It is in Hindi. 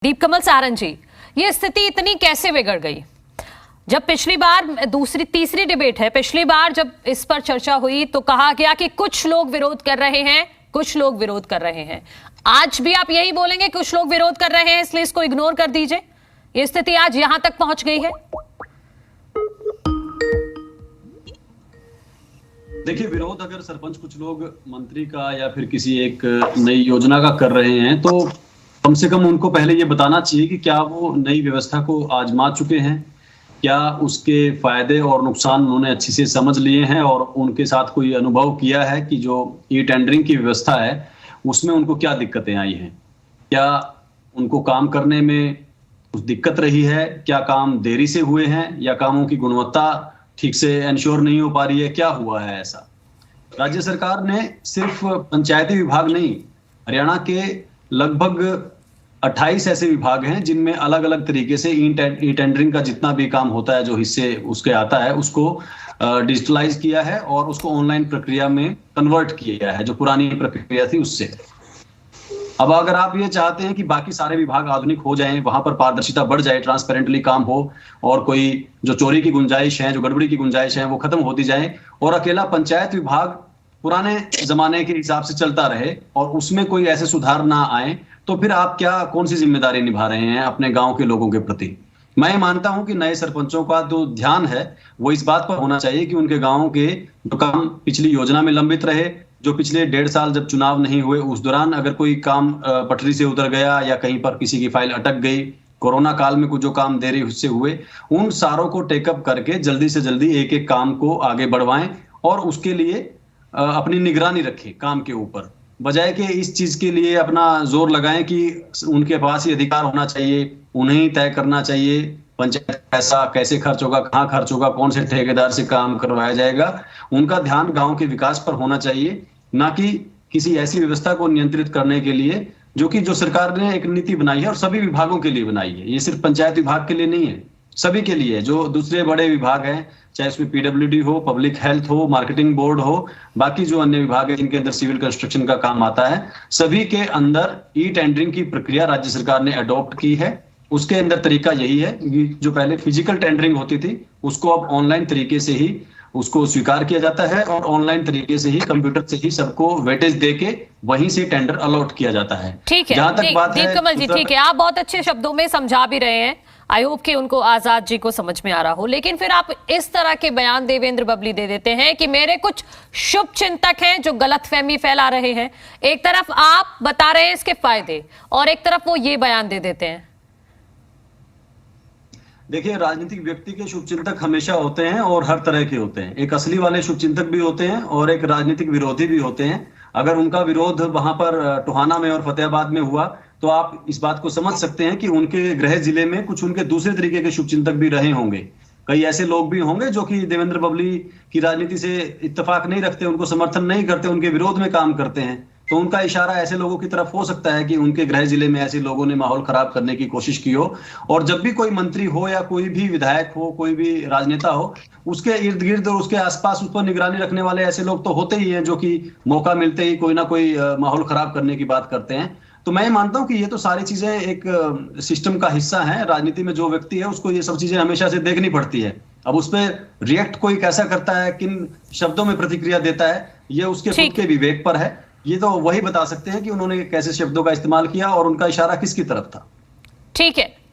दीपकमल सारन जी, ये स्थिति इतनी कैसे बिगड़ गई? जब पिछली बार तीसरी डिबेट है, पिछली बार जब इस पर चर्चा हुई तो कहा गया कि कुछ लोग विरोध कर रहे हैं, कुछ लोग विरोध कर रहे हैं। आज भी आप यही बोलेंगे कुछ लोग विरोध कर रहे हैं इसलिए इसको इग्नोर कर दीजिए? ये स्थिति आज यहां तक पहुंच गई है। देखिए, विरोध अगर सरपंच कुछ लोग मंत्री का या फिर किसी एक नई योजना का कर रहे हैं तो कम से कम उनको पहले ये बताना चाहिए कि क्या वो नई व्यवस्था को आजमा चुके हैं, क्या उसके फायदे और नुकसान उन्होंने अच्छे से समझ लिए हैं और उनके साथ कोई अनुभव किया है कि जो ई टेंडरिंग की व्यवस्था है उसमें उनको क्या दिक्कतें आई हैं, क्या उनको काम करने में कुछ दिक्कत रही है, क्या काम देरी से हुए हैं या कामों की गुणवत्ता ठीक से इंश्योर नहीं हो पा रही है, क्या हुआ है ऐसा। राज्य सरकार ने सिर्फ पंचायती विभाग नहीं, हरियाणा के लगभग 28 ऐसे विभाग हैं जिनमें अलग अलग तरीके से ई टेंडरिंग का जितना भी काम होता है, जो हिस्से उसके आता है, उसको डिजिटलाइज किया है और उसको ऑनलाइन प्रक्रिया में कन्वर्ट किया है, जो पुरानी प्रक्रिया थी उससे। अब अगर आप ये चाहते हैं कि बाकी सारे विभाग आधुनिक हो जाएं, वहां पर पारदर्शिता बढ़ जाए, ट्रांसपेरेंटली काम हो और कोई जो चोरी की गुंजाइश है, जो गड़बड़ी की गुंजाइश है वो खत्म होती जाए और अकेला पंचायत विभाग पुराने जमाने के हिसाब से चलता रहे और उसमें कोई ऐसे सुधार ना आए, तो फिर आप कौन सी जिम्मेदारी निभा रहे हैं अपने गांव के लोगों के प्रति। मैं मानता हूं कि नए सरपंचों का जो ध्यान है वो इस बात पर होना चाहिए कि उनके गांव के जो काम पिछली योजना में लंबित रहे, जो पिछले 1.5 साल जब चुनाव नहीं हुए उस दौरान अगर कोई काम पटरी से उतर गया या कहीं पर किसी की फाइल अटक गई, कोरोना काल में कुछ जो काम देरी उससे हुए, उन सारों को टेकअप करके जल्दी से जल्दी एक एक काम को आगे बढ़वाएं और उसके लिए अपनी निगरानी रखें काम के ऊपर, बजाय कि इस चीज के लिए अपना जोर लगाएं कि उनके पास ही अधिकार होना चाहिए, उन्हें ही तय करना चाहिए पंचायत पैसा कैसे खर्च होगा, कहाँ खर्च होगा, कौन से ठेकेदार से काम करवाया जाएगा। उनका ध्यान गांव के विकास पर होना चाहिए, ना कि किसी ऐसी व्यवस्था को नियंत्रित करने के लिए जो सरकार ने एक नीति बनाई है और सभी विभागों के लिए बनाई है। ये सिर्फ पंचायत विभाग के लिए नहीं है, सभी के लिए। जो दूसरे बड़े विभाग हैं, चाहे उसमें पीडब्ल्यूडी हो, पब्लिक हेल्थ हो, मार्केटिंग बोर्ड हो, बाकी जो अन्य विभाग है जिनके अंदर सिविल कंस्ट्रक्शन का काम आता है, सभी के अंदर ई टेंडरिंग की प्रक्रिया राज्य सरकार ने अडॉप्ट की है। उसके अंदर तरीका यही है कि जो पहले फिजिकल टेंडरिंग होती थी उसको अब ऑनलाइन तरीके से ही उसको स्वीकार किया जाता है और ऑनलाइन तरीके से ही कंप्यूटर से ही सबको वेटेज देके वहीं से टेंडर अलॉट किया जाता है। ठीक है, जहां तक बात है दीपकमल जी, ठीक है, आप बहुत अच्छे शब्दों में समझा भी रहे हैं। आई होप कि उनको आजाद जी को समझ में आ रहा हो, लेकिन फिर आप इस तरह के बयान देवेंद्र बबली दे देते हैं कि मेरे कुछ शुभ चिंतक हैं जो गलतफहमी फैला रहे हैं। एक तरफ आप बता रहे हैं इसके फायदे और एक तरफ वो ये बयान दे देते हैं। देखिए, राजनीतिक व्यक्ति के शुभचिंतक हमेशा होते हैं और हर तरह के होते हैं। एक असली वाले शुभचिंतक भी होते हैं और एक राजनीतिक विरोधी भी होते हैं। अगर उनका विरोध वहां पर टोहाना में और फतेहाबाद में हुआ तो आप इस बात को समझ सकते हैं कि उनके गृह जिले में कुछ उनके दूसरे तरीके के शुभचिंतक भी रहे होंगे। कई ऐसे लोग भी होंगे जो कि देवेंद्र बबली की राजनीति से इत्तेफाक नहीं रखते, उनको समर्थन नहीं करते, उनके विरोध में काम करते हैं। तो उनका इशारा ऐसे लोगों की तरफ हो सकता है कि उनके गृह जिले में ऐसे लोगों ने माहौल खराब करने की कोशिश की हो। और जब भी कोई मंत्री हो या कोई भी विधायक हो, कोई भी राजनेता हो, उसके इर्द गिर्द और उसके आसपास उस पर निगरानी रखने वाले ऐसे लोग तो होते ही हैं जो कि मौका मिलते ही कोई ना कोई माहौल खराब करने की बात करते हैं। तो मैं मानता हूं कि ये तो सारी चीजें एक सिस्टम का हिस्सा है। राजनीति में जो व्यक्ति है उसको ये सब चीजें हमेशा से देखनी पड़ती है। अब उस पर रिएक्ट कोई कैसा करता है, किन शब्दों में प्रतिक्रिया देता है, ये उसके खुद के विवेक पर है। ये तो वही बता सकते हैं कि उन्होंने कैसे शब्दों का इस्तेमाल किया और उनका इशारा किसकी तरफ था। ठीक है।